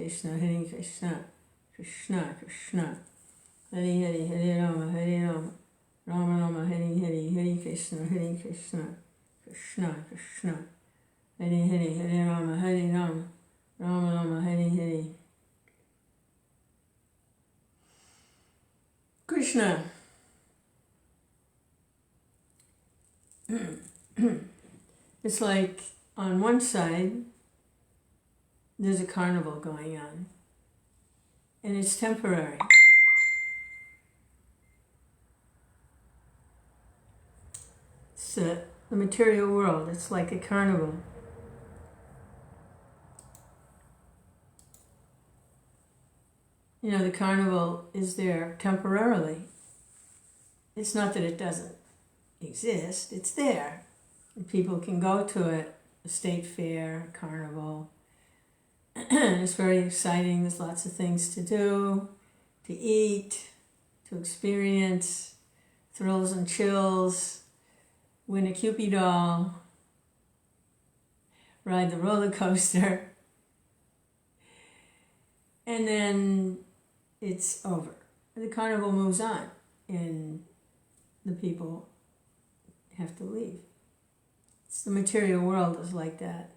Krishna, Hare Krishna, Krishna Krishna, Hare Hare, Hare Rama, Rama Rama, Hare Hare, Hare Krishna, Krishna Krishna, Hare Hare, Hare Rama, Rama Rama, Hare Hare. Krishna. It's like on one side there's a carnival going on and it's temporary. It's the material world. It's like a carnival. You know, the carnival is there temporarily. It's not that it doesn't exist, it's there. And people can go to it, a state fair, carnival. It's very exciting. There's lots of things to do, to eat, to experience, thrills and chills, win a Cupid doll, ride the roller coaster, and then it's over. The carnival moves on, and the people have to leave. It's the material world is like that.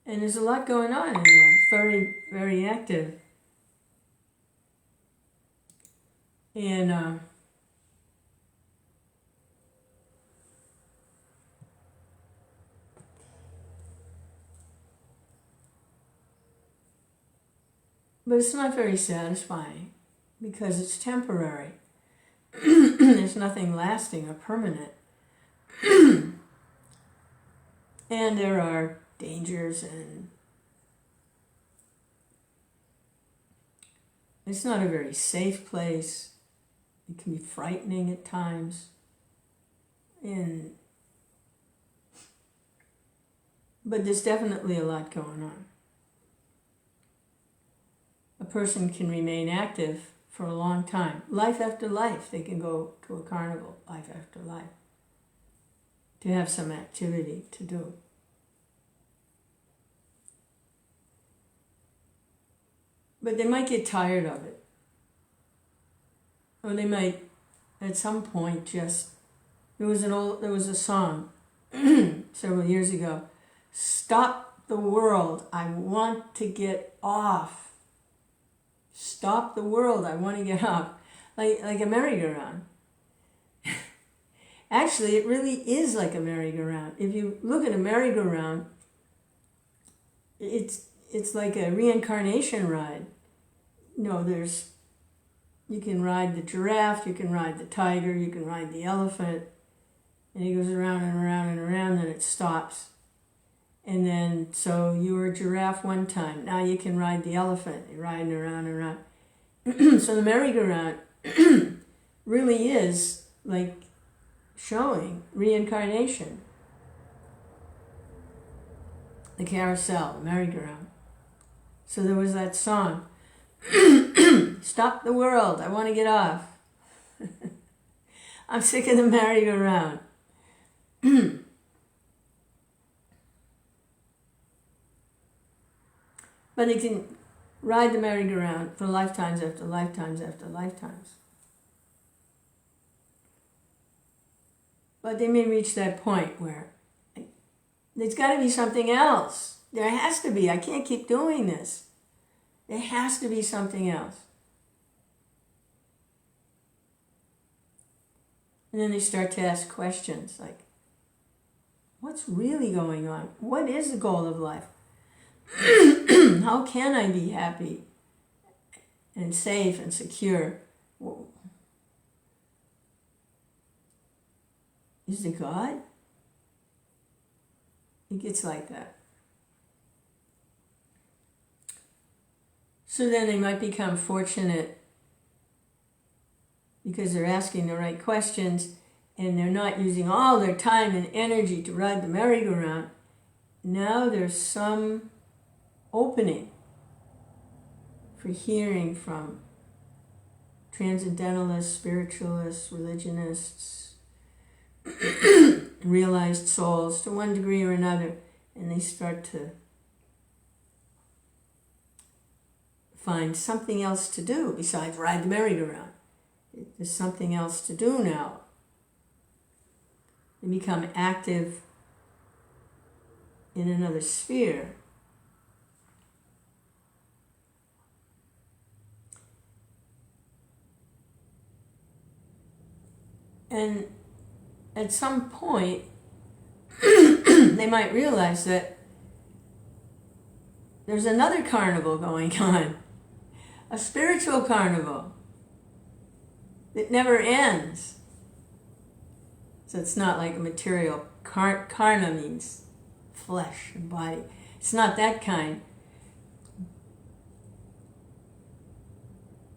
And there's a lot going on in there. It's very, very active. And but it's not very satisfying because it's temporary. There's nothing lasting or permanent. And there are dangers, and it's not a very safe place. It can be frightening at times. But there's definitely a lot going on. A person can remain active for a long time. Life after life, they can go to a carnival, life after life, to have some activity to do. But they might get tired of it. Or they might, at some point, just... There was a song several years ago. Stop the world, I want to get off. Stop the world, I want to get off. Like a merry-go-round. Actually, it really is like a merry-go-round. If you look at a merry-go-round, it's like a reincarnation ride. You know, you can ride the giraffe, you can ride the tiger, you can ride the elephant, and it goes around and around and around, and it stops. And then, so you were a giraffe one time, now you can ride the elephant. You're riding around and around. So the merry-go-round really is like showing reincarnation. The carousel, the merry-go-round. So there was that song, Stop the world, I want to get off. I'm sick of the merry-go-round. But they can ride the merry-go-round for lifetimes after lifetimes after lifetimes. But they may reach that point where there's got to be something else. There has to be. I can't keep doing this. There has to be something else. And then they start to ask questions like, what's really going on? What is the goal of life? How can I be happy and safe and secure? Is it God? It gets like that. So then they might become fortunate because they're asking the right questions and they're not using all their time and energy to ride the merry-go-round. Now there's some opening for hearing from transcendentalists, spiritualists, religionists, realized souls to one degree or another, and they start to find something else to do besides ride the merry-go-round. There's something else to do now. They become active in another sphere. And at some point, they might realize that there's another carnival going on, a spiritual carnival that never ends. So it's not like a material, karna means flesh and body. It's not that kind.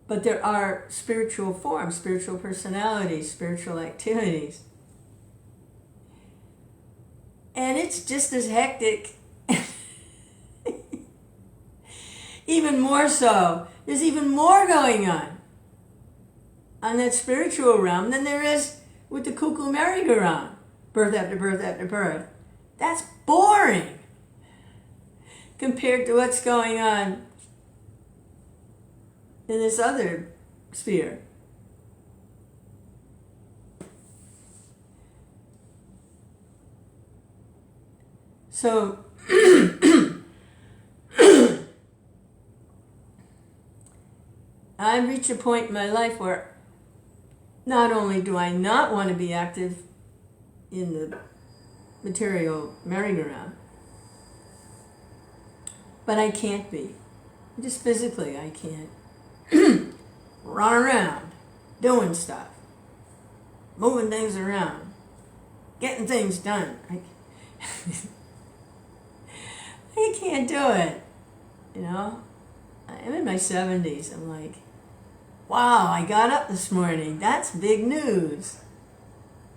But there are spiritual forms, spiritual personalities, spiritual activities. And it's just as hectic. Even more so. There's even more going on that spiritual realm than there is with the cuckoo merry-go-round. Birth after birth after birth. That's boring compared to what's going on in this other sphere. So, I've reached a point in my life where not only do I not want to be active in the material merry-go-round, but I can't be. Just physically, I can't. Run around, doing stuff, moving things around, getting things done. I can't do it, you know? I'm in my 70s. I'm like, wow, I got up this morning. That's big news.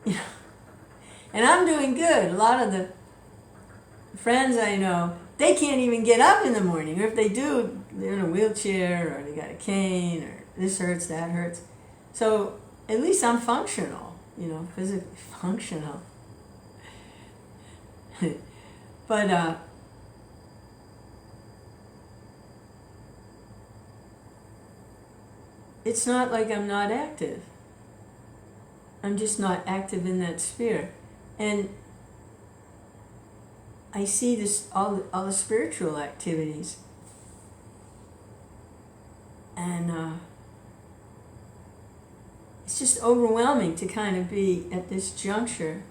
You know? And I'm doing good. A lot of the friends I know, they can't even get up in the morning. Or if they do, they're in a wheelchair, or they got a cane, or this hurts, that hurts. So at least I'm functional, you know, physically functional. But it's not like I'm not active. I'm just not active in that sphere. And I see this all the spiritual activities. And it's just overwhelming to kind of be at this juncture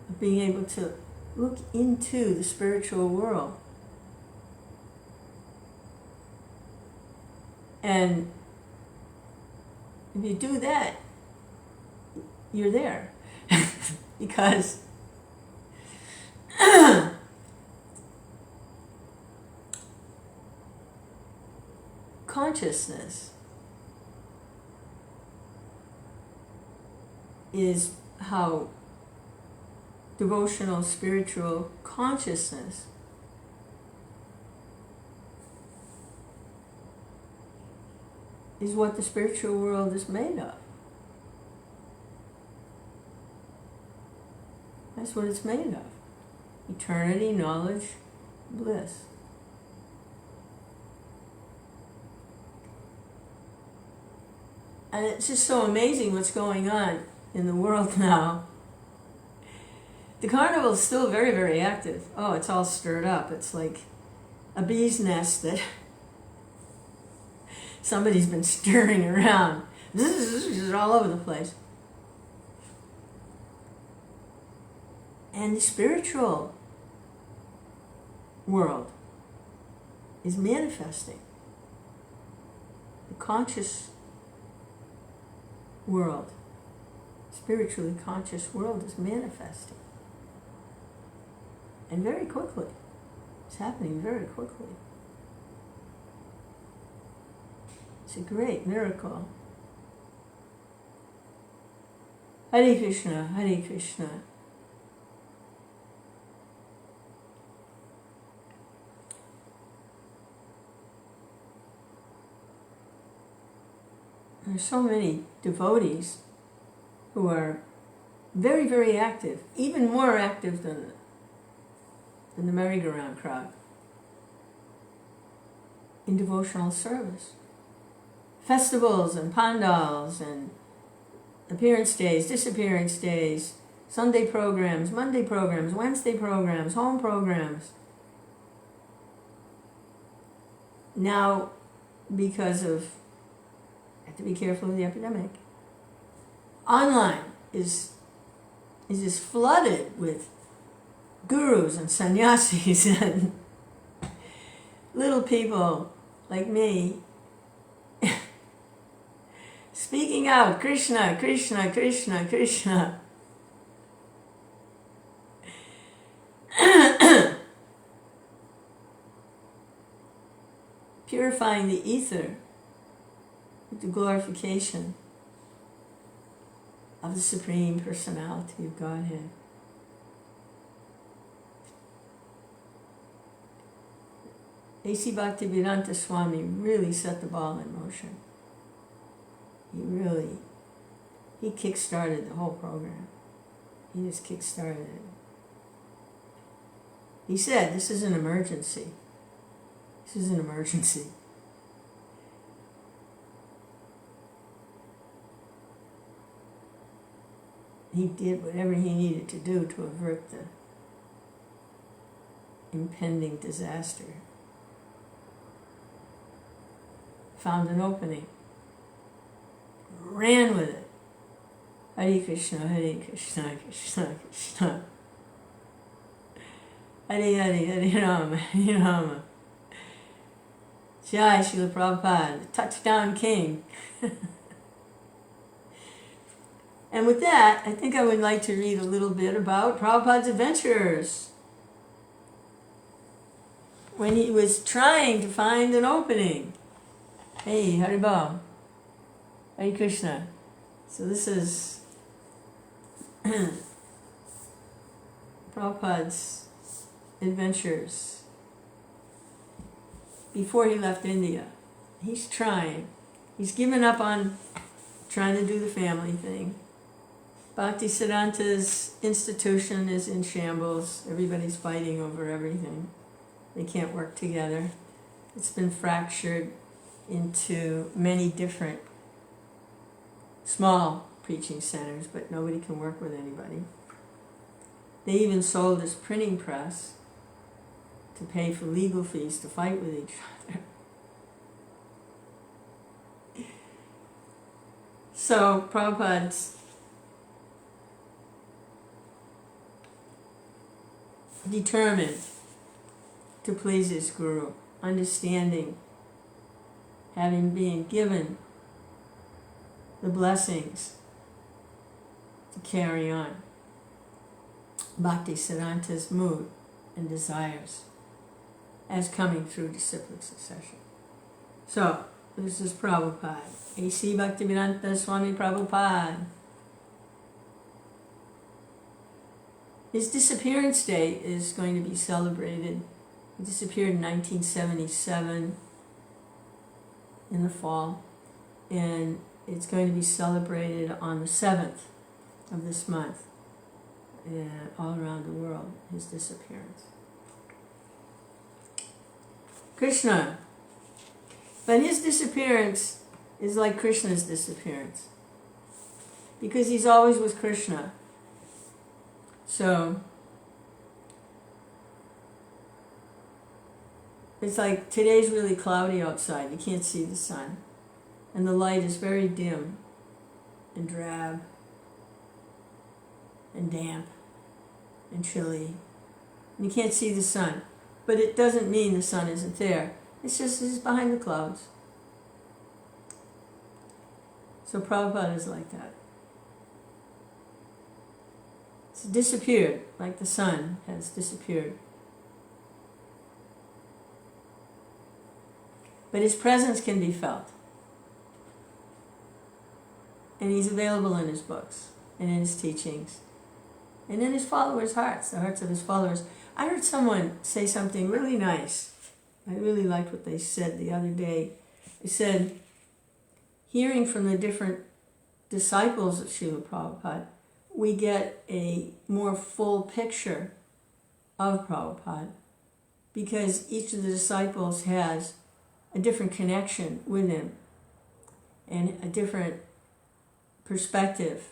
of being able to look into the spiritual world. And if you do that, you're there. Because consciousness is how devotional spiritual consciousness is what the spiritual world is made of. That's what it's made of. Eternity, knowledge, bliss. And it's just so amazing what's going on in the world now. The carnival is still very, very active. Oh, it's all stirred up. It's like a bee's nest that somebody's been stirring around. This is all over the place. And the spiritual world is manifesting. The conscious world, spiritually conscious world is manifesting. And very quickly. It's happening very quickly. It's a great miracle. Hare Krishna, Hare Krishna. There's so many devotees who are very, very active, even more active than than the merry-go-round crowd in devotional service. Festivals and pandals and appearance days, disappearance days, Sunday programs, Monday programs, Wednesday programs, home programs. Now, because of, I have to be careful of the epidemic, online is just flooded with gurus and sannyasis and little people like me speaking out, Krishna, Krishna, Krishna, Krishna. Purifying the ether with the glorification of the Supreme Personality of Godhead. A.C. Bhaktivedanta Swami really set the ball in motion. He kick-started the whole program. He just kick-started it. He said, this is an emergency. This is an emergency. He did whatever he needed to do to avert the impending disaster. Found an opening. Ran with it. Hare Krishna, Hare Krishna, Krishna Krishna. Hare Hare, Hare Rama, Hare Rama. Jai Srila Prabhupada, the touchdown king. And with that, I think I would like to read a little bit about Prabhupada's adventures. When he was trying to find an opening. Hey, Haribol. Hare Krishna. So this is Prabhupada's adventures before he left India. He's trying. He's given up on trying to do the family thing. Bhaktisiddhanta's institution is in shambles. Everybody's fighting over everything. They can't work together. It's been fractured into many different small preaching centers, but nobody can work with anybody. They even sold his printing press to pay for legal fees to fight with each other. So Prabhupada's determined to please his guru, understanding, having been given the blessings to carry on Bhaktisiddhanta's mood and desires as coming through disciplic succession. So, this is Prabhupada. A.C. Bhaktivedanta Swami Prabhupada. His disappearance day is going to be celebrated. He disappeared in 1977 in the fall, and it's going to be celebrated on the 7th of this month all around the world, his disappearance. Krishna. But his disappearance is like Krishna's disappearance, because he's always with Krishna. So it's like today's really cloudy outside. You can't see the sun. And the light is very dim and drab and damp and chilly. And you can't see the sun. But it doesn't mean the sun isn't there. It's just it's behind the clouds. So Prabhupada is like that. It's disappeared, like the sun has disappeared. But his presence can be felt. And he's available in his books, and in his teachings, and in his followers' hearts, the hearts of his followers. I heard someone say something really nice. I really liked what they said the other day. They said, hearing from the different disciples of Srila Prabhupada, we get a more full picture of Prabhupada, because each of the disciples has a different connection with him and a different perspective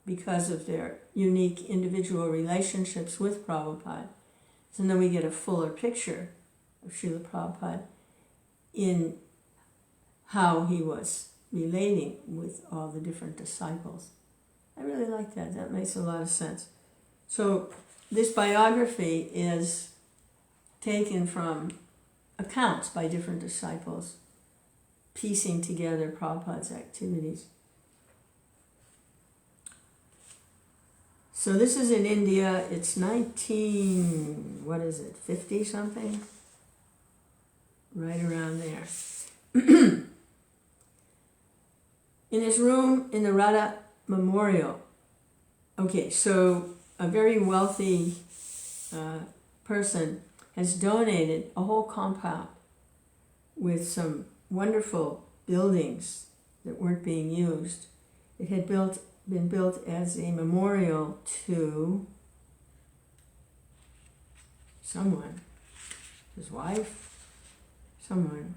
because of their unique individual relationships with Prabhupada. So then we get a fuller picture of Srila Prabhupada in how he was relating with all the different disciples. I really like that. That makes a lot of sense. So this biography is taken from accounts by different disciples, piecing together Prabhupada's activities. So this is in India. It's 50 something? Right around there. In his room in the Radha Memorial. Okay, so a very wealthy person has donated a whole compound with some wonderful buildings that weren't being used. It had been built as a memorial to someone, his wife, someone.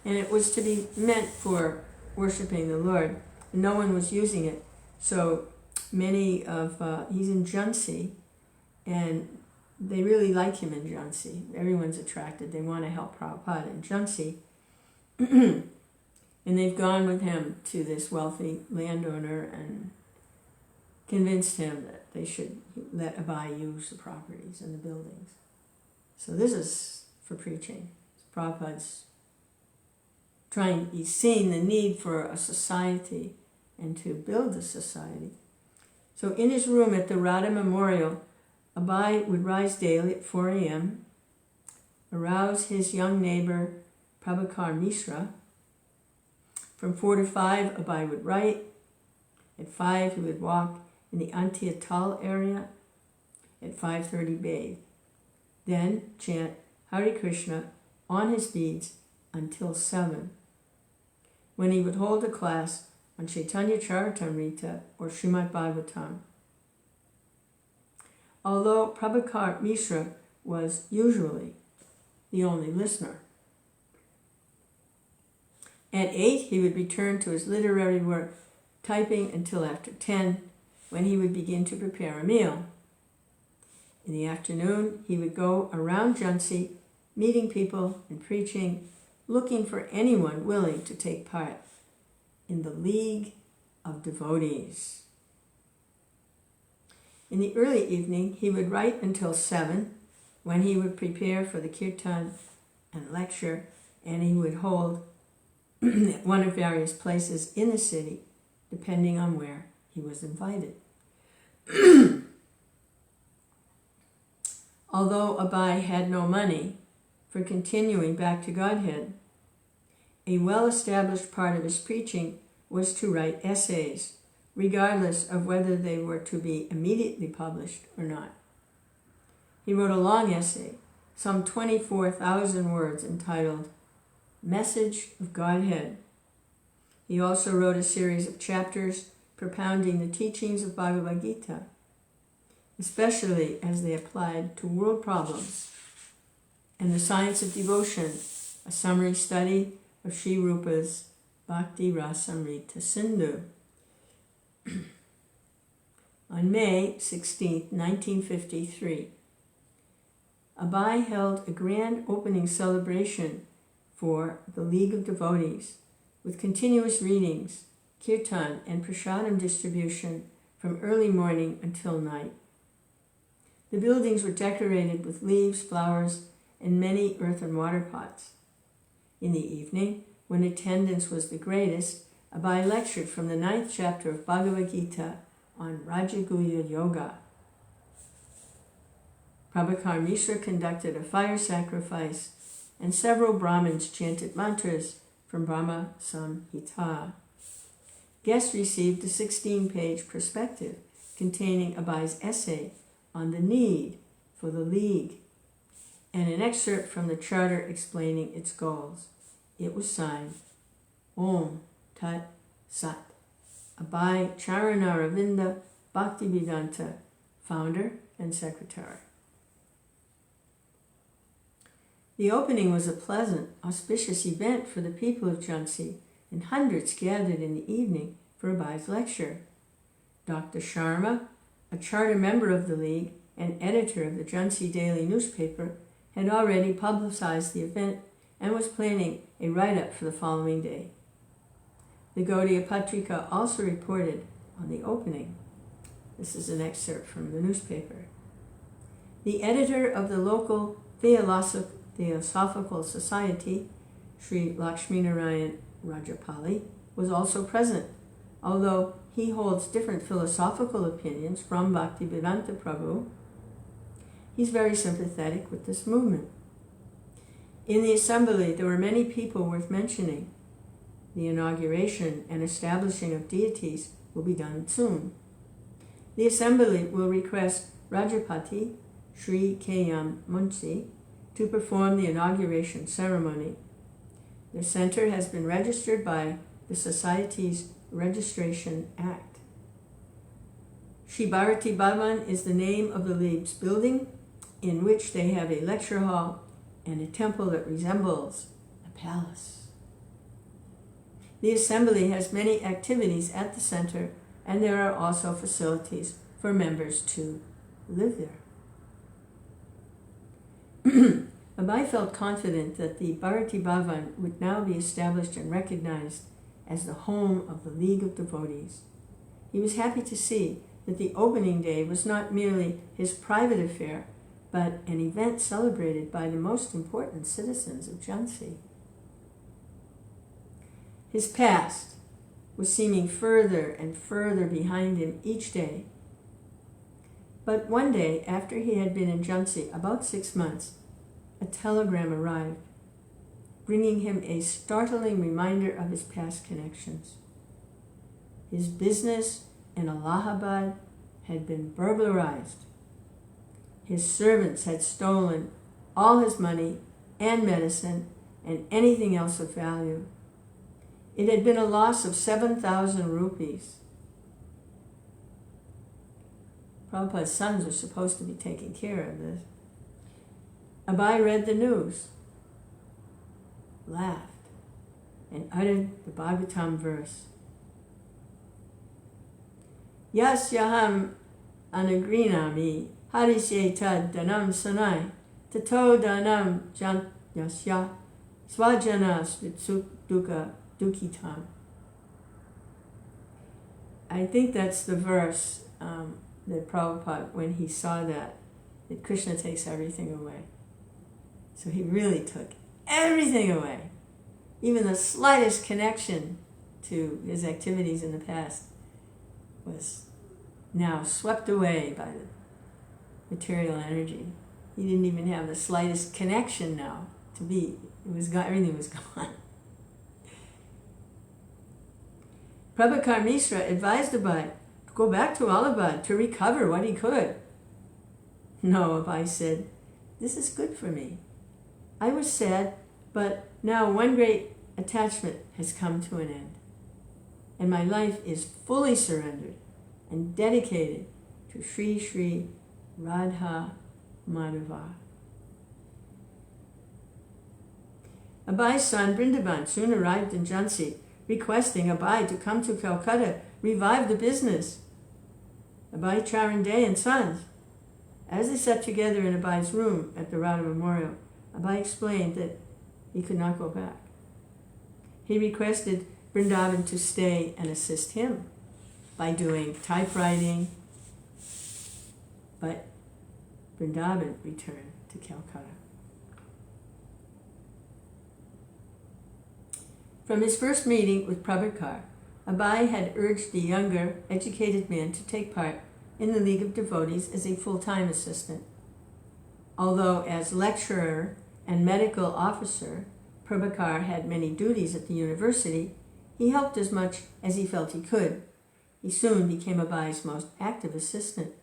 And it was to be meant for worshiping the Lord. No one was using it. So many of, he's in Jhansi, and they really like him in Jhansi. Everyone's attracted. They want to help Prabhupada in Jhansi. And they've gone with him to this wealthy landowner and convinced him that they should let Abai use the properties and the buildings. So this is for preaching. Prabhupada's he's seeing the need for a society and to build a society. So in his room at the Radha Memorial, Abai would rise daily at 4 a.m., arouse his young neighbor Prabhupada Mishra. From 4 to 5, Abai would write. At 5, he would walk in the Antyatal area. At 5:30, bathe. Then chant Hare Krishna on his beads until 7, when he would hold a class on Chaitanya Charitamrita or Srimad Bhagavatam. Although Prabhupada Mishra was usually the only listener. At 8, he would return to his literary work, typing until after 10, when he would begin to prepare a meal. In the afternoon, he would go around Jhansi, meeting people and preaching, looking for anyone willing to take part in the League of Devotees. In the early evening, he would write until 7, when he would prepare for the kirtan and lecture, and he would hold at one of various places in the city, depending on where he was invited. Although Abai had no money for continuing back to Godhead, a well-established part of his preaching was to write essays, regardless of whether they were to be immediately published or not. He wrote a long essay, some 24,000 words, entitled Message of Godhead. He also wrote a series of chapters propounding the teachings of Bhagavad Gita, especially as they applied to world problems, and the science of devotion, a summary study of Sri Rupa's Bhakti Rasamrita Sindhu. On May 16, 1953, Abai held a grand opening celebration for the League of Devotees, with continuous readings, kirtan, and prasadam distribution from early morning until night. The buildings were decorated with leaves, flowers, and many earthen water pots. In the evening, when attendance was the greatest, Abai lectured from the 9th chapter of Bhagavad Gita on Rajaguya Yoga. Prabhupada Mishra conducted a fire sacrifice, and several Brahmins chanted mantras from Brahma Samhita. Guests received a 16-page perspective containing Abai's essay on the need for the League, and an excerpt from the charter explaining its goals. It was signed, Om Tat Sat, Abai Charanaravinda Bhaktivedanta, founder and secretary. The opening was a pleasant, auspicious event for the people of Jhansi, and hundreds gathered in the evening for Abhai's lecture. Dr. Sharma, a charter member of the League and editor of the Jhansi daily newspaper, had already publicized the event and was planning a write-up for the following day. The Gaudiya Patrika also reported on the opening. This is an excerpt from the newspaper. The editor of the local Theosophical Society, Sri Lakshminarayan Rajapali, was also present, although he holds different philosophical opinions from Bhaktivedanta Prabhu. He's very sympathetic with this movement. In the assembly, there were many people worth mentioning. The inauguration and establishing of deities will be done soon. The assembly will request Rajapati, Sri K.M. Munshi, to perform the inauguration ceremony. The center has been registered by the Society's Registration Act. Shri Bharati Bhavan is the name of the League's building, in which they have a lecture hall and a temple that resembles a palace. The assembly has many activities at the center, and there are also facilities for members to live there. Abhai felt confident that the Bharati Bhavan would now be established and recognized as the home of the League of Devotees. He was happy to see that the opening day was not merely his private affair, but an event celebrated by the most important citizens of Jhansi. His past was seeming further and further behind him each day. But one day, after he had been in Jhansi about 6 months, a telegram arrived, bringing him a startling reminder of his past connections. His business in Allahabad had been burglarized. His servants had stolen all his money and medicine and anything else of value. It had been a loss of 7,000 rupees. Prabhupada's sons are supposed to be taking care of this. Abhai read the news, laughed, and uttered the Bhagavatam verse. Yasyaham anagrinami harisyetad danam sanai tato danam janyasya swajana svitsuk dukitam. I think that's the verse that Prabhupada, when he saw that Krishna takes everything away. So he really took everything away. Even the slightest connection to his activities in the past was now swept away by the material energy. He didn't even have the slightest connection now to be. It was gone, everything was gone. Prabhakar Mishra advised Abhai to go back to Allahabad to recover what he could. No, Abhai said, this is good for me. I was sad, but now one great attachment has come to an end, and my life is fully surrendered and dedicated to Sri Sri Radha Madhava. Abhai's son Vrindavan soon arrived in Jhansi, requesting Abhai to come to Calcutta, revive the business. Abhai Charan Dey and sons. As they sat together in Abhai's room at the Radha Memorial, Abhai explained that he could not go back. He requested Vrindavan to stay and assist him by doing typewriting, but Vrindavan returned to Calcutta. From his first meeting with Prabhakar, Abhai had urged the younger, educated man to take part in the League of Devotees as a full-time assistant. Although as lecturer and medical officer, Prabhakar had many duties at the university, he helped as much as he felt he could. He soon became Abhai's most active assistant.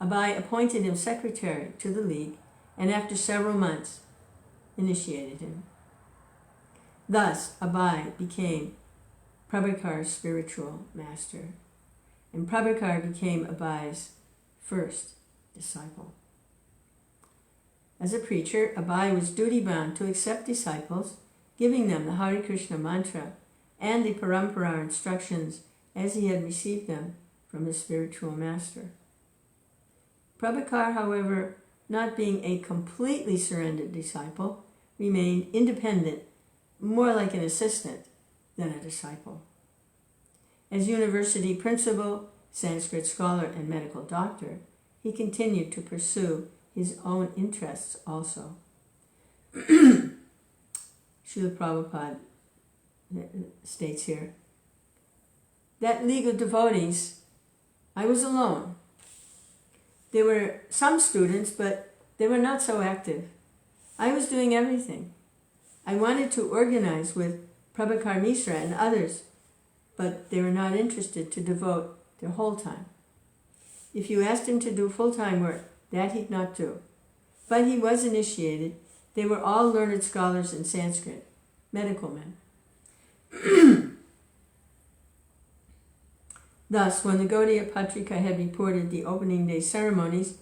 Abhai appointed him secretary to the League, and after several months, initiated him. Thus, Abhai became Prabhakar's spiritual master, and Prabhakar became Abhai's first disciple. As a preacher, Abai was duty-bound to accept disciples, giving them the Hare Krishna mantra and the parampara instructions as he had received them from his spiritual master. Prabhupada, however, not being a completely surrendered disciple, remained independent, more like an assistant than a disciple. As university principal, Sanskrit scholar, and medical doctor, he continued to pursue his own interests also. Srila Prabhupada states here, that league of devotees, I was alone. There were some students, but they were not so active. I was doing everything. I wanted to organize with Prabhupada Mishra and others, but they were not interested to devote their whole time. If you asked him to do full-time work, that he'd not do. But he was initiated. They were all learned scholars in Sanskrit, medical men. Thus, when the Gaudiya Patrika had reported the opening day ceremonies,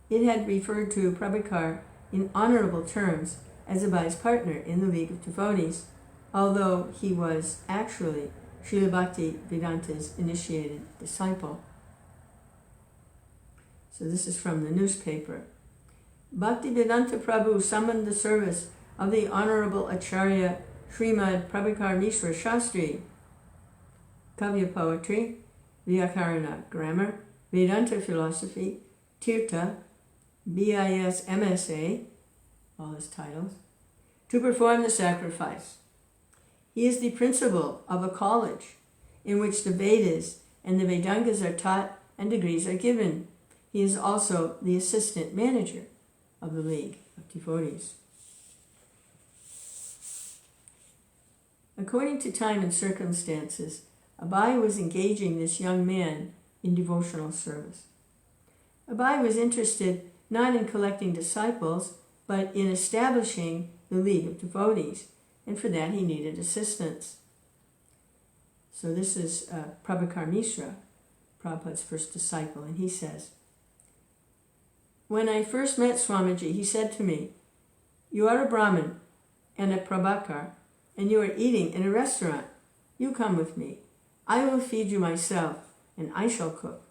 it had referred to Prabhupada in honorable terms as Abai's partner in the League of Devotees, although he was actually Srila Bhaktivedanta's initiated disciple. So this is from the newspaper. Bhaktivedanta Prabhu summoned the service of the Honorable Acharya Srimad Prabhupada Mishra Shastri, Kavya poetry, Vyakarana grammar, Vedanta philosophy, Tirtha, BIS MSA, all his titles, to perform the sacrifice. He is the principal of a college in which the Vedas and the Vedangas are taught and degrees are given. He is also the assistant manager of the League of Devotees. According to time and circumstances, Abai was engaging this young man in devotional service. Abai was interested not in collecting disciples, but in establishing the League of Devotees, and for that he needed assistance. So this is Prabhupada Mishra, Prabhupada's first disciple, and he says, when I first met Swamiji, he said to me, you are a Brahmin and a Prabhakar, and you are eating in a restaurant. You come with me. I will feed you myself, and I shall cook.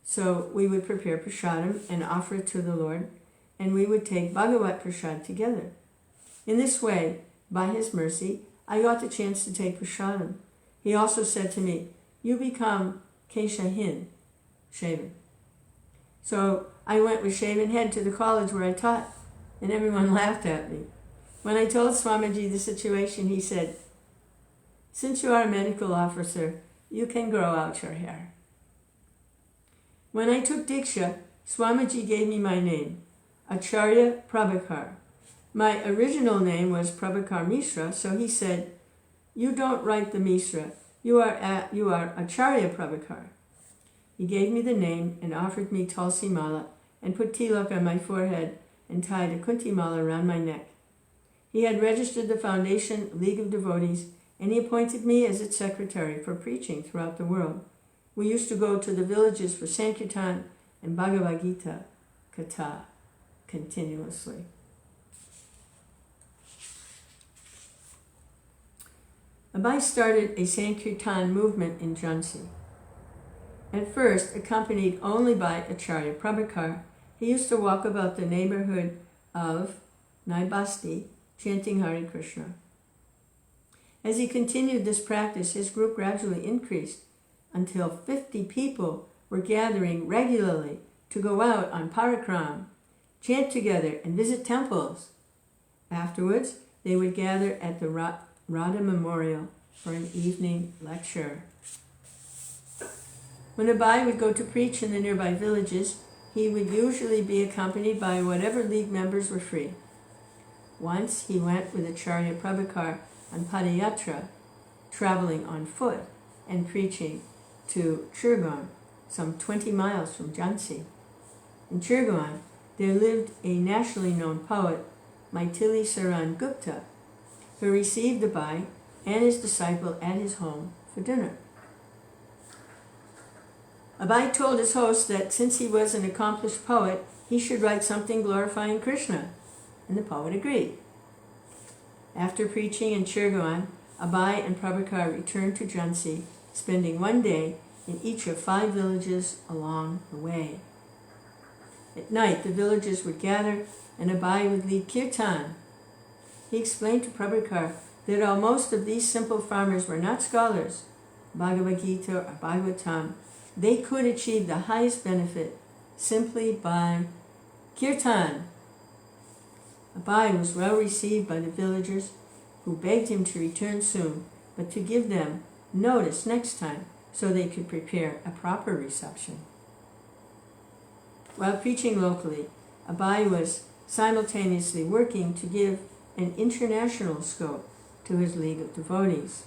So we would prepare prasadam and offer it to the Lord, and we would take Bhagavat prasad together. In this way, by his mercy, I got the chance to take prasadam. He also said to me, you become Keshahin, shaven. So I went with shaven head to the college where I taught, and everyone laughed at me. When I told Swamiji the situation, he said, since you are a medical officer, you can grow out your hair. When I took Diksha, Swamiji gave me my name, Acharya Prabhakar. My original name was Prabhupada Mishra, so he said, you don't write the Mishra, you are Acharya Prabhakar. He gave me the name and offered me Tulsi Mala and put tilak on my forehead and tied a Kunti Mala around my neck. He had registered the Foundation League of Devotees, and he appointed me as its secretary for preaching throughout the world. We used to go to the villages for Sankirtan and Bhagavad Gita Katha continuously. Abai started a Sankirtan movement in Jhansi. At first, accompanied only by Acharya Prabhakar, he used to walk about the neighborhood of Naibasti, chanting Hare Krishna. As he continued this practice, his group gradually increased until 50 people were gathering regularly to go out on parakram, chant together, and visit temples. Afterwards, they would gather at the Radha Memorial for an evening lecture. When Abai would go to preach in the nearby villages, he would usually be accompanied by whatever league members were free. Once he went with Acharya Prabhakar on Padayatra, traveling on foot and preaching to Chirgaon, some 20 miles from Jhansi. In Chirgaon, there lived a nationally known poet, Maithili Saran Gupta, who received Abai and his disciple at his home for dinner. Abai told his host that since he was an accomplished poet, he should write something glorifying Krishna, and the poet agreed. After preaching in Chirgaon, Abai and Prabhupada returned to Jhansi, spending one day in each of 5 villages along the way. At night, the villagers would gather, and Abai would lead kirtan. He explained to Prabhupada that although most of these simple farmers were not scholars, Bhagavad Gita or Bhagavatam, they could achieve the highest benefit simply by kirtan. Abai was well received by the villagers, who begged him to return soon, but to give them notice next time so they could prepare a proper reception. While preaching locally, Abai was simultaneously working to give an international scope to his League of Devotees.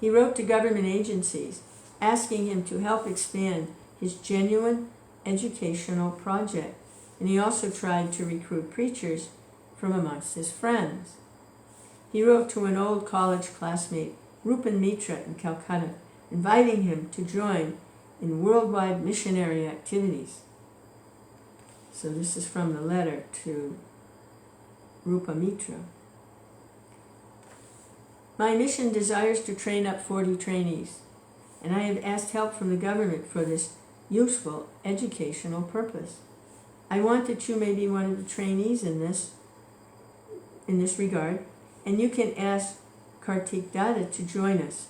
He wrote to government agencies asking him to help expand his genuine educational project, and he also tried to recruit preachers from amongst his friends. He wrote to an old college classmate, Rupan Mitra in Calcutta, inviting him to join in worldwide missionary activities. So this is from the letter to Rupa Mitra. My mission desires to train up 40 trainees, and I have asked help from the government for this useful educational purpose. I want that you may be one of the trainees in this regard, and you can ask Kartik Dada to join us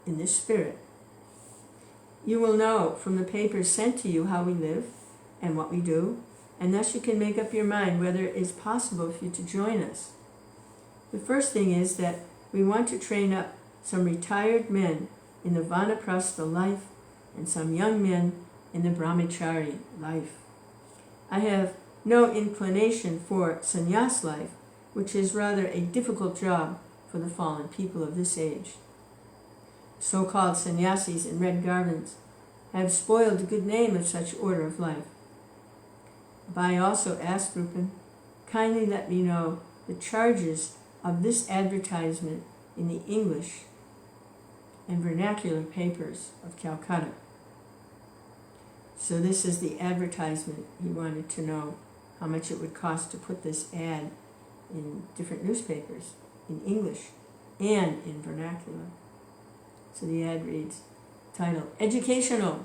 in this spirit. You will know from the papers sent to you how we live and what we do, and thus you can make up your mind whether it is possible for you to join us. The first thing is that we want to train up some retired men in the Vanaprastha life and some young men in the Brahmachari life. I have no inclination for sannyas life, which is rather a difficult job for the fallen people of this age. So-called sannyasis in red garments have spoiled the good name of such order of life. Abai also asked Rupan, kindly let me know the charges of this advertisement in the English and vernacular papers of Calcutta. So this is the advertisement. He wanted to know how much it would cost to put this ad in different newspapers, in English and in vernacular. So the ad reads, title, Educational.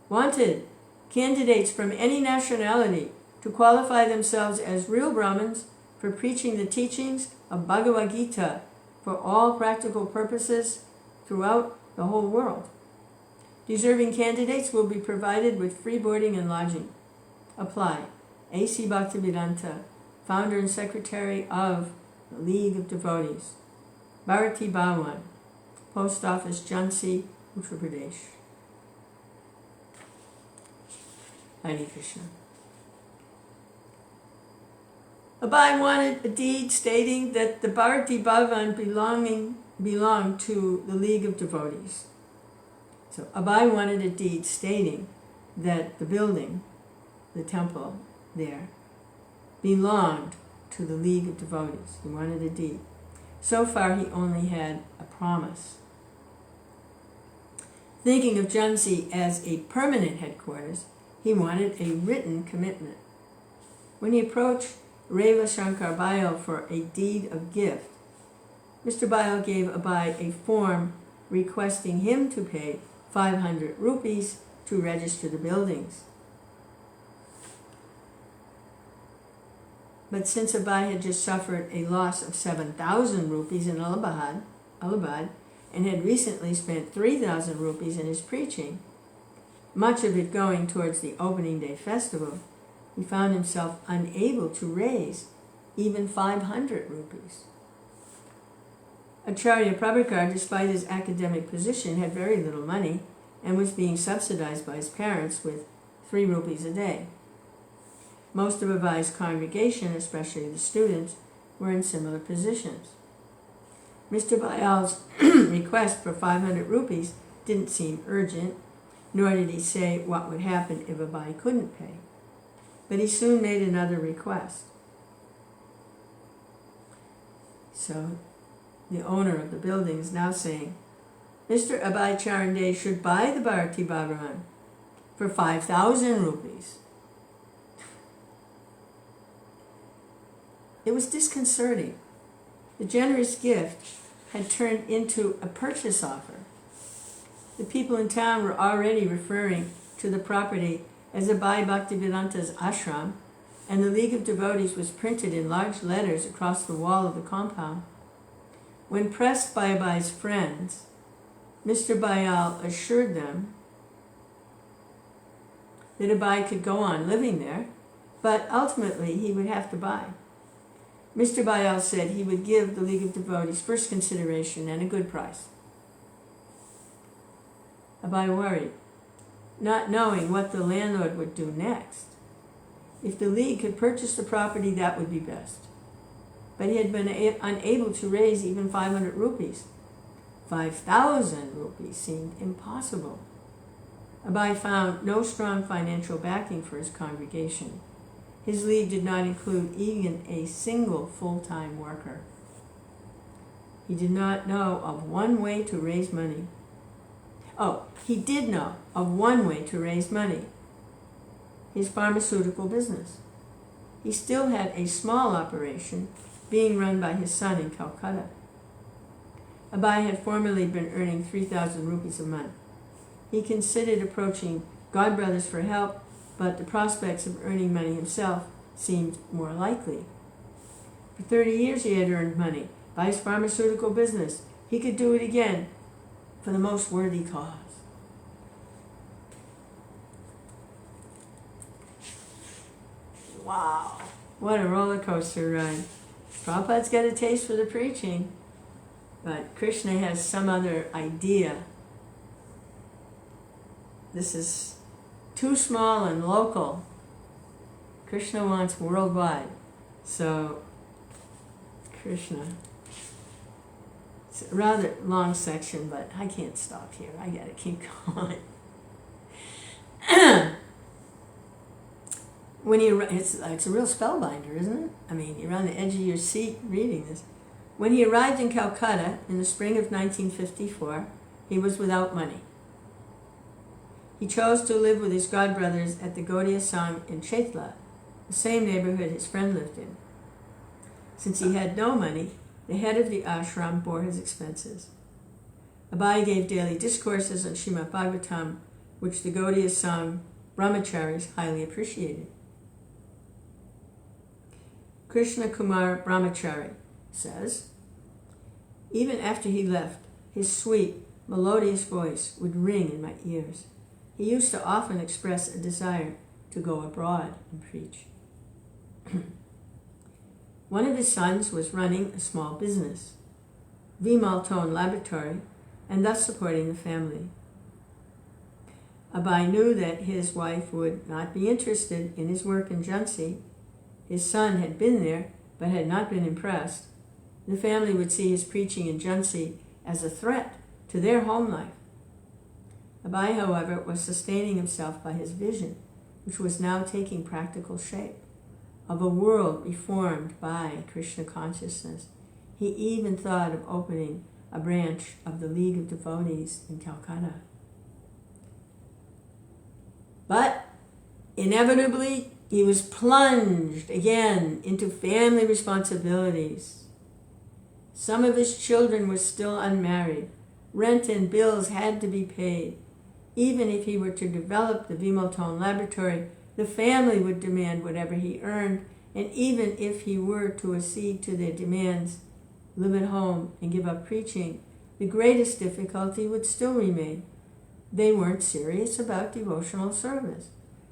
Wanted, candidates from any nationality to qualify themselves as real Brahmins for preaching the teachings of Bhagavad Gita for all practical purposes throughout the whole world. Deserving candidates will be provided with free boarding and lodging. Apply. A.C. Bhaktivedanta, founder and secretary of the League of Devotees. Bharati Bhawan, Post Office, Jhansi, Uttar Pradesh. Hare Krishna. Abai wanted a deed stating that the Bharati Bhavan belonged to the League of Devotees. So Abai wanted a deed stating that the building, the temple there, belonged to the League of Devotees. He wanted a deed. So far he only had a promise. Thinking of Jhansi as a permanent headquarters, he wanted a written commitment. When he approached Reva Shankar Bayal for a deed of gift, Mr. Bayal gave Abai a form requesting him to pay 500 rupees to register the buildings. But since Abai had just suffered a loss of 7,000 rupees in Allahabad, and had recently spent 3,000 rupees in his preaching, much of it going towards the opening day festival, he found himself unable to raise even 500 rupees. Acharya Prabhupada, despite his academic position, had very little money and was being subsidized by his parents with 3 rupees a day. Most of Abai's congregation, especially the students, were in similar positions. Mr. Bayal's request for 500 rupees didn't seem urgent, nor did he say what would happen if Abai couldn't pay. But he soon made another request. So the owner of the building is now saying, Mr. Abai Charande should buy the Bharati Bhavan for 5,000 rupees. It was disconcerting. The generous gift had turned into a purchase offer. The people in town were already referring to the property as Abhay Bhaktivedanta's ashram, and the League of Devotees was printed in large letters across the wall of the compound. When pressed by Abhay's friends, Mr. Bayal assured them that Abhay could go on living there, but ultimately he would have to buy. Mr. Bayal said he would give the League of Devotees first consideration and a good price. Abhay worried, not knowing what the landlord would do next. If the League could purchase the property, that would be best. But he had been unable to raise even 500 rupees. 5,000 rupees seemed impossible. Abhay found no strong financial backing for his congregation. His League did not include even a single full-time worker. He did not know of one way to raise money. Oh, he did know of one way to raise money: his pharmaceutical business. He still had a small operation being run by his son in Calcutta. Abhay had formerly been earning 3,000 rupees a month. He considered approaching Godbrothers for help, but the prospects of earning money himself seemed more likely. For 30 years he had earned money by his pharmaceutical business. He could do it again for the most worthy cause. Wow, what a roller coaster ride. Prabhupada's got a taste for the preaching, but Krishna has some other idea. This is too small and local. Krishna wants worldwide. So, Krishna. It's a rather long section, but I can't stop here. I gotta keep going. It's a real spellbinder, isn't it? I mean, you're on the edge of your seat reading this. When he arrived in Calcutta in the spring of 1954, he was without money. He chose to live with his godbrothers at the Gaudiya Sangh in Chaitla, the same neighborhood his friend lived in. Since he had no money, the head of the ashram bore his expenses. Abhay gave daily discourses on Srimad Bhagavatam, which the Gaudiya Sangh brahmacharis highly appreciated. Krishna Kumar Brahmachari says, even after he left, his sweet, melodious voice would ring in my ears. He used to often express a desire to go abroad and preach. One of his sons was running a small business, Vimal Tone Laboratory, and thus supporting the family. Abhay knew that his wife would not be interested in his work in Jhansi. His son had been there, but had not been impressed. The family would see his preaching in Jhansi as a threat to their home life. Abhay, however, was sustaining himself by his vision, which was now taking practical shape, of a world reformed by Krishna consciousness. He even thought of opening a branch of the League of Devotees in Calcutta. But inevitably, he was plunged again into family responsibilities. Some of his children were still unmarried. Rent and bills had to be paid. Even if he were to develop the Vimaltone Laboratory, the family would demand whatever he earned, and even if he were to accede to their demands, live at home and give up preaching, the greatest difficulty would still remain. They weren't serious about devotional service,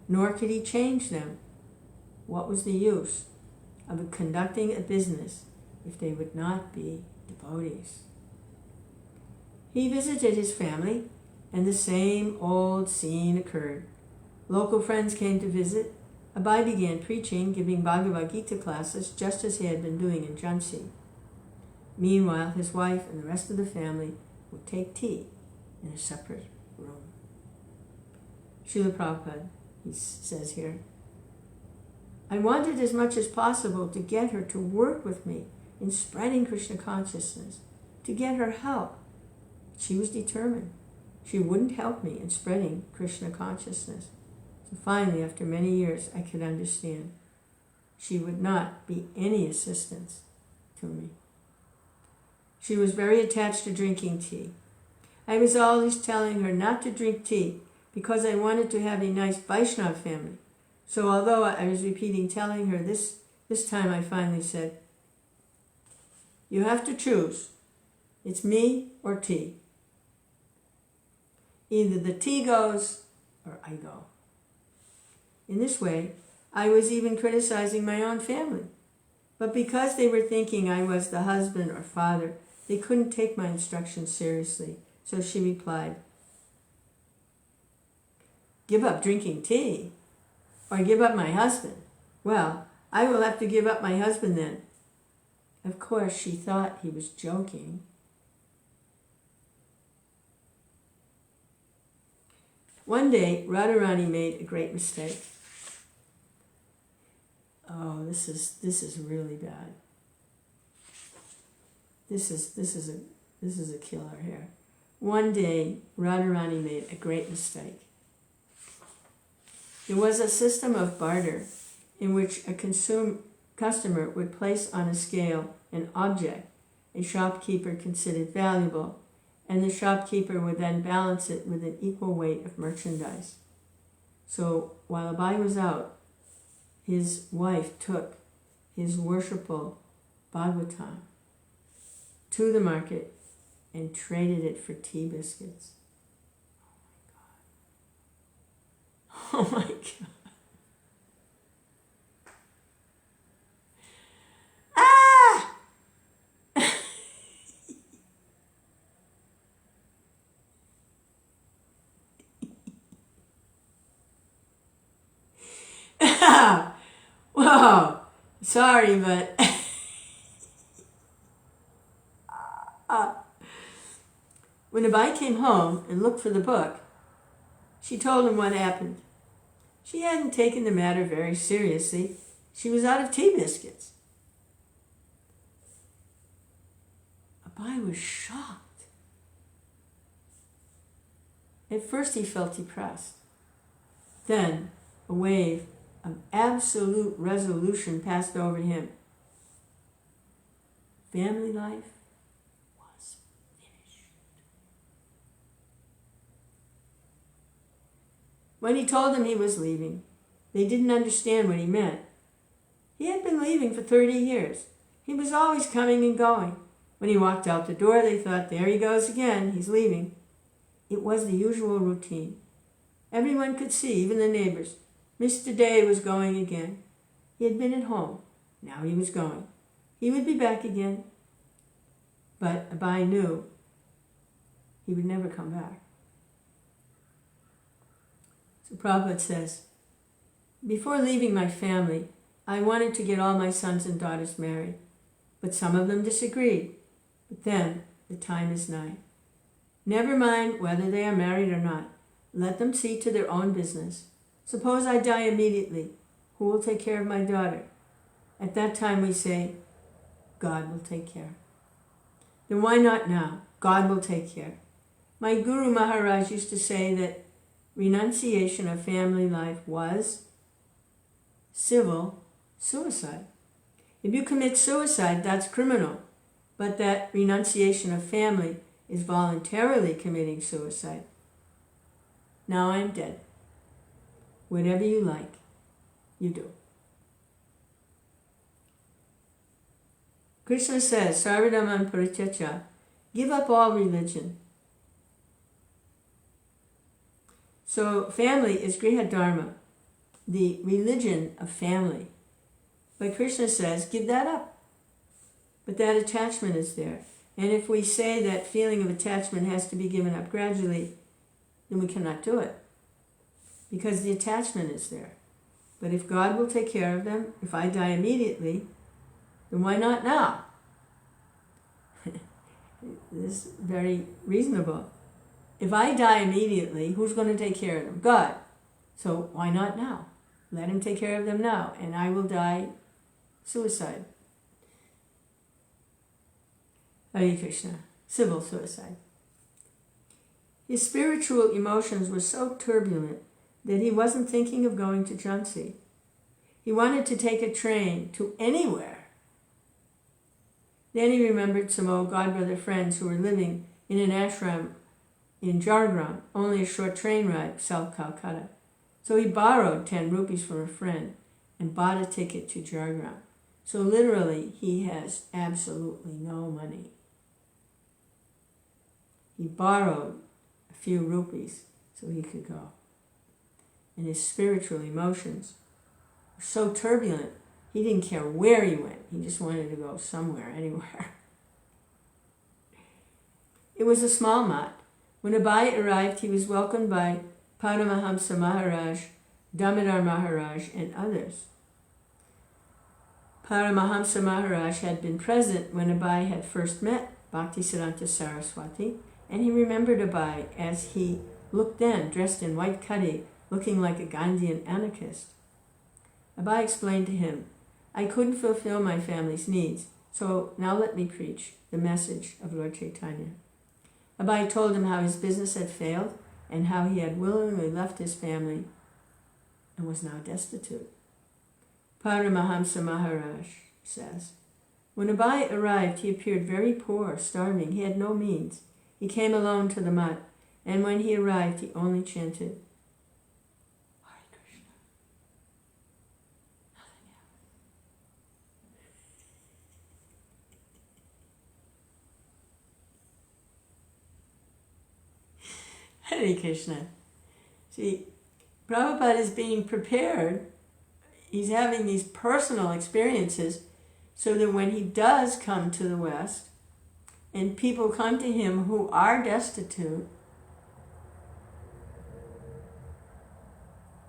nor could he change them. What was the use of conducting a business if they would not be devotees? He visited his family, and the same old scene occurred. Local friends came to visit. Abhay began preaching, giving Bhagavad Gita classes, just as he had been doing in Jhansi. Meanwhile, his wife and the rest of the family would take tea in a separate room. Srila Prabhupada, he says here, I wanted as much as possible to get her to work with me in spreading Krishna consciousness, to get her help. She was determined. She wouldn't help me in spreading Krishna consciousness. So finally, after many years, I could understand. she would not be any assistance to me. She was very attached to drinking tea. I was always telling her not to drink tea because I wanted to have a nice Vaishnava family. So although I was repeating telling her this time I finally said, "You have to choose. It's me or tea. Either the tea goes or I go." In this way, I was even criticizing my own family. But because they were thinking I was the husband or father, they couldn't take my instructions seriously. So she replied, "Give up drinking tea? Or give up my husband? Well, I will have to give up my husband then." Of course, she thought he was joking. One day, Radharani made a great mistake. Oh, this is really bad. This is a killer here. One day, Radharani made a great mistake. There was a system of barter in which a customer would place on a scale an object a shopkeeper considered valuable, and the shopkeeper would then balance it with an equal weight of merchandise. So while Abai was out, his wife took his worshipful Bhagavatam to the market and traded it for tea biscuits. Oh my God. Ah! Whoa, sorry, but when Abai came home and looked for the book, she told him what happened. She hadn't taken the matter very seriously. She was out of tea biscuits. Abai was shocked. At first he felt depressed. Then a wave of absolute resolution passed over him. Family life was finished. When he told them he was leaving, they didn't understand what he meant. He had been leaving for 30 years. He was always coming and going. When he walked out the door, they thought, there he goes again, he's leaving. It was the usual routine. Everyone could see, even the neighbors. Mr. Day was going again. He had been at home. Now he was going. He would be back again. But Abai knew he would never come back. So Prabhupada says, before leaving my family, I wanted to get all my sons and daughters married, but some of them disagreed. But then the time is nigh. Never mind whether they are married or not. Let them see to their own business. Suppose I die immediately. Who will take care of my daughter? At that time we say, God will take care. Then why not now? God will take care. My Guru Maharaj used to say that renunciation of family life was civil suicide. If you commit suicide, that's criminal. But that renunciation of family is voluntarily committing suicide. Now I am dead. Whatever you like, you do. Krishna says, Sarvadhaman Parityaja, give up all religion. So family is Griha Dharma, the religion of family. But Krishna says, give that up. But that attachment is there. And if we say that feeling of attachment has to be given up gradually, then we cannot do it. Because the attachment is there. But if God will take care of them, if I die immediately, then why not now? This is very reasonable. If I die immediately, who's going to take care of them? God. So why not now? Let him take care of them now, and I will die suicide. Hare Krishna, civil suicide. His spiritual emotions were so turbulent that he wasn't thinking of going to Jhansi. He wanted to take a train to anywhere. Then he remembered some old godbrother friends who were living in an ashram in Jhargram, only a short train ride south Calcutta. So he borrowed 10 rupees from a friend and bought a ticket to Jhargram. So literally, he has absolutely no money. He borrowed a few rupees so he could go. And his spiritual emotions were so turbulent, he didn't care where he went. He just wanted to go somewhere, anywhere. It was a small mat. When Abai arrived, he was welcomed by Paramahamsa Maharaj, Damodar Maharaj, and others. Paramahamsa Maharaj had been present when Abai had first met Bhaktisiddhanta Saraswati, and he remembered Abai as he looked then, dressed in white khadi, looking like a Gandhian anarchist. Abai explained to him, "I couldn't fulfill my family's needs, so now let me preach the message of Lord Chaitanya." Abai told him how his business had failed and how he had willingly left his family and was now destitute. Paramahamsa Maharaj says, when Abai arrived, he appeared very poor, starving. He had no means. He came alone to the mat, and when he arrived, he only chanted, Hare Krishna, nothing else. Hare Krishna. See, Prabhupada is being prepared. He's having these personal experiences so that when he does come to the West and people come to him who are destitute,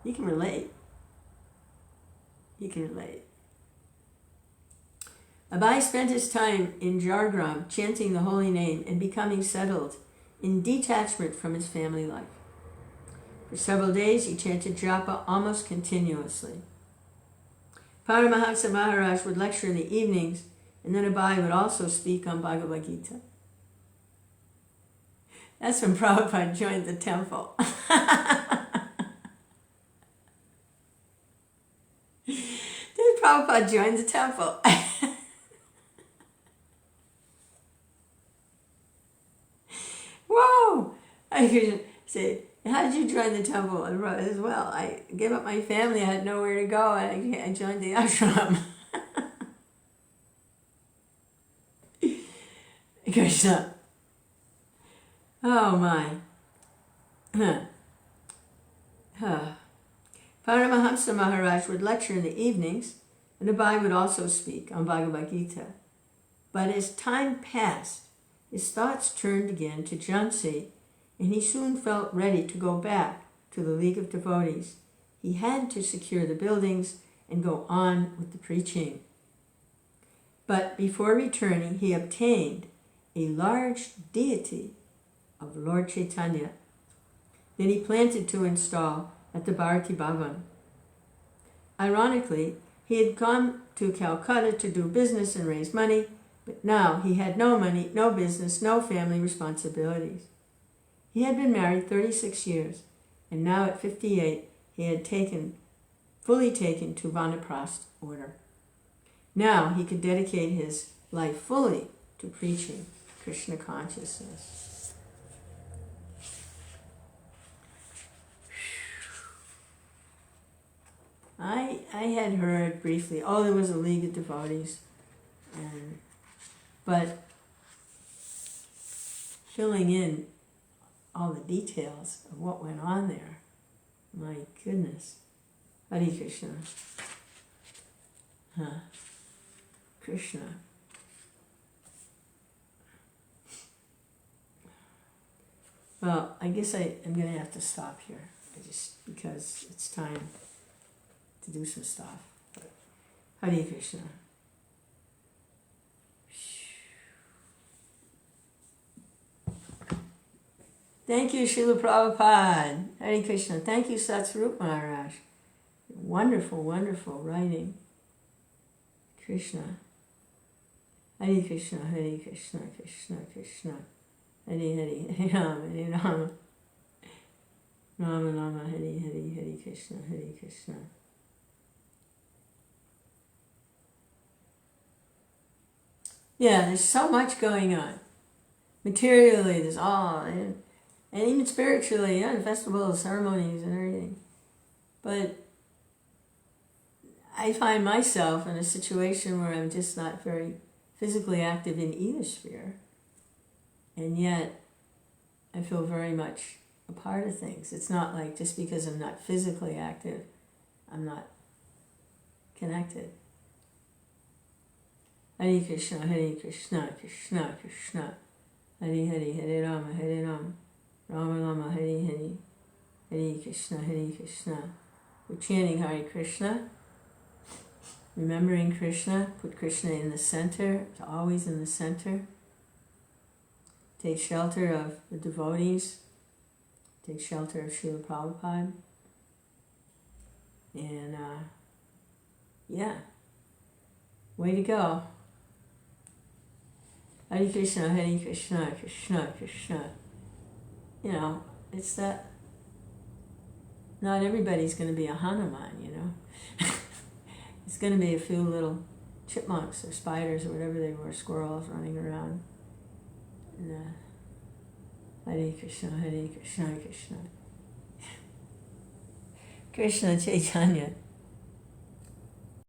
he can relate. He can relate. Abai spent his time in Jhargram chanting the holy name and becoming settled in detachment from his family life. For several days he chanted japa almost continuously. Paramahamsa Maharaj would lecture in the evenings, and then Abai would also speak on Bhagavad Gita. That's when Prabhupada joined the temple. Did Prabhupada join the temple? Whoa! I could say, how did you join the temple as well? I gave up my family. I had nowhere to go. I joined the ashram. Krishna. Oh my. Paramahamsa Maharaj would lecture in the evenings, and Abai would also speak on Bhagavad Gita. But as time passed, his thoughts turned again to Jhansi, and he soon felt ready to go back to the League of Devotees. He had to secure the buildings and go on with the preaching. But before returning, he obtained a large deity of Lord Chaitanya that he planned to install at the Bharati Bhavan. Ironically, he had come to Calcutta to do business and raise money, but now he had no money, no business, no family responsibilities. He had been married 36 years, and now at 58, he had fully taken to Vanaprastha order. Now he could dedicate his life fully to preaching Krishna consciousness. I had heard briefly, there was a League of Devotees, but filling in all the details of what went on there, my goodness. Hare Krishna. Krishna. Well, I guess I'm going to have to stop here, because it's time to do some stuff. Hare Krishna. Thank you, Srila Prabhupada. Hare Krishna. Thank you, Satsvarupa Maharaj. Wonderful, wonderful writing. Krishna. Hare Krishna, Hare Krishna, Krishna Krishna. Hare Hare, Hare Rama, Hare Rama. Rama Rama, Hare Hare, Hare Krishna, Hare Krishna. Yeah, there's so much going on. Materially, there's all, and even spiritually, yeah, festivals, ceremonies, and everything. But I find myself in a situation where I'm just not very physically active in either sphere, and yet I feel very much a part of things. It's not like just because I'm not physically active, I'm not connected. Hare Krishna, Krishna Krishna, Hare Hare, Hare Rama, Rama Rama, Hare Hare, Hare Krishna, We're chanting Hare Krishna, remembering Krishna, put Krishna in the center, it's always in the center. Take shelter of the devotees, take shelter of Srila Prabhupada, and yeah, way to go. Hare Krishna, Krishna Krishna. You know, it's that not everybody's going to be a Hanuman, you know. It's going to be a few little chipmunks or spiders or whatever they were, squirrels running around. And, Hare Krishna, Krishna. Krishna Chaitanya